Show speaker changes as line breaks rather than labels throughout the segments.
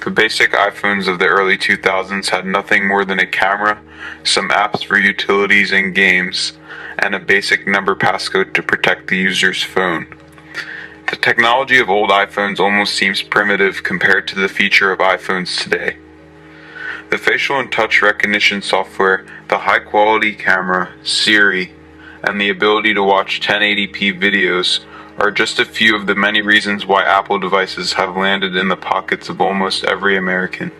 The basic iPhones of the early 2000s had nothing more than a camera, some apps for utilities and games, and a basic number passcode to protect the user's phone. The technology of old iPhones almost seems primitive compared to the feature of iPhones today. The facial and touch recognition software, the high-quality camera, Siri, and the ability to watch 1080p videos are just a few of the many reasons why Apple devices have landed in the pockets of almost every American.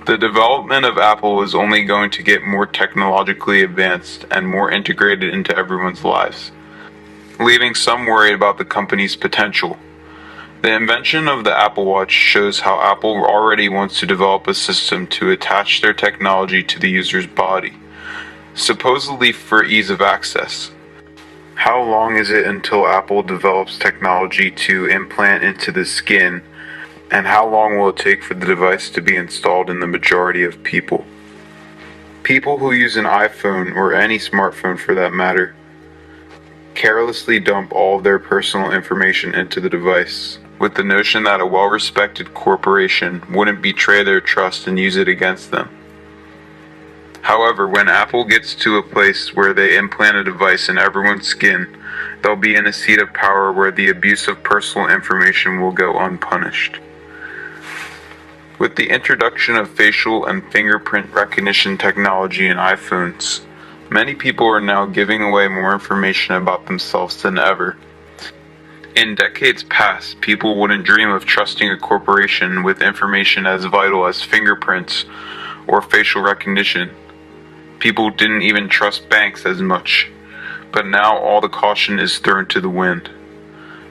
The development of Apple is only going to get more technologically advanced and more integrated into everyone's lives, leaving some worried about the company's potential. The invention of the Apple Watch shows how Apple already wants to develop a system to attach their technology to the user's body, supposedly for ease of access. How long is it until Apple develops technology to implant into the skin, and how long will it take for the device to be installed in the majority of people? People who use an iPhone, or any smartphone for that matter, carelessly dump all of their personal information into the device, with the notion that a well-respected corporation wouldn't betray their trust and use it against them. However, when Apple gets to a place where they implant a device in everyone's skin, they'll be in a seat of power where the abuse of personal information will go unpunished. With the introduction of facial and fingerprint recognition technology in iPhones, many people are now giving away more information about themselves than ever. In decades past, people wouldn't dream of trusting a corporation with information as vital as fingerprints or facial recognition. People didn't even trust banks as much, but now all the caution is thrown to the wind.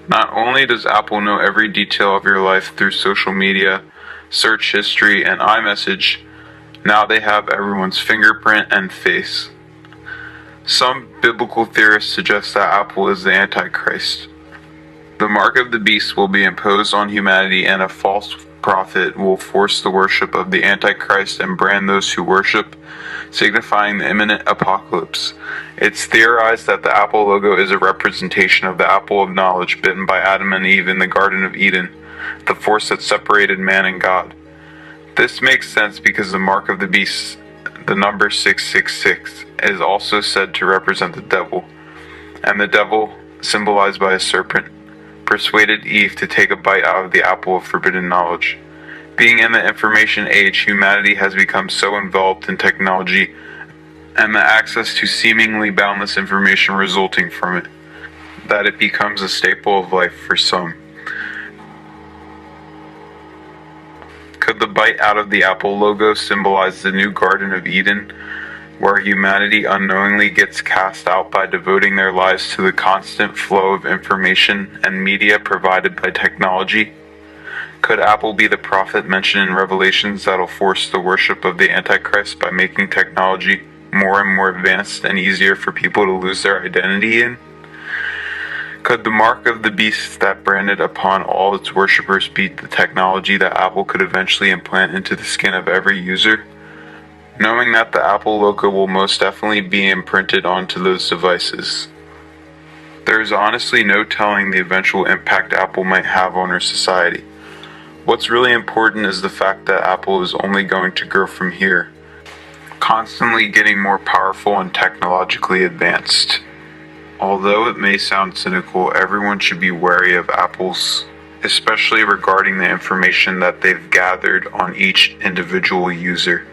Not only does Apple know every detail of your life through social media, search history, and iMessage, now they have everyone's fingerprint and face. Some biblical theorists suggest that Apple is the Antichrist. The mark of the beast will be imposed on humanity, and a false prophet will force the worship of the Antichrist and brand those who worship, signifying the imminent apocalypse. It's theorized that the Apple logo is a representation of the apple of knowledge bitten by Adam and Eve in the Garden of Eden, the force that separated man and God. This makes sense because the mark of the beast, the number 666, is also said to represent the devil, and the devil, symbolized by a serpent, persuaded Eve to take a bite out of the apple of forbidden knowledge. Being in the information age, humanity has become so enveloped in technology and the access to seemingly boundless information resulting from it, that it becomes a staple of life for some. Could the bite out of the apple logo symbolize the new Garden of Eden, where humanity unknowingly gets cast out by devoting their lives to the constant flow of information and media provided by technology? Could Apple be the prophet mentioned in Revelations that'll force the worship of the Antichrist by making technology more and more advanced and easier for people to lose their identity in? Could the mark of the beast that branded upon all its worshippers be the technology that Apple could eventually implant into the skin of every user? Knowing that the Apple logo will most definitely be imprinted onto those devices, there is honestly no telling the eventual impact Apple might have on our society. What's really important is the fact that Apple is only going to grow from here, constantly getting more powerful and technologically advanced. Although it may sound cynical, everyone should be wary of Apple's, especially regarding the information that they've gathered on each individual user.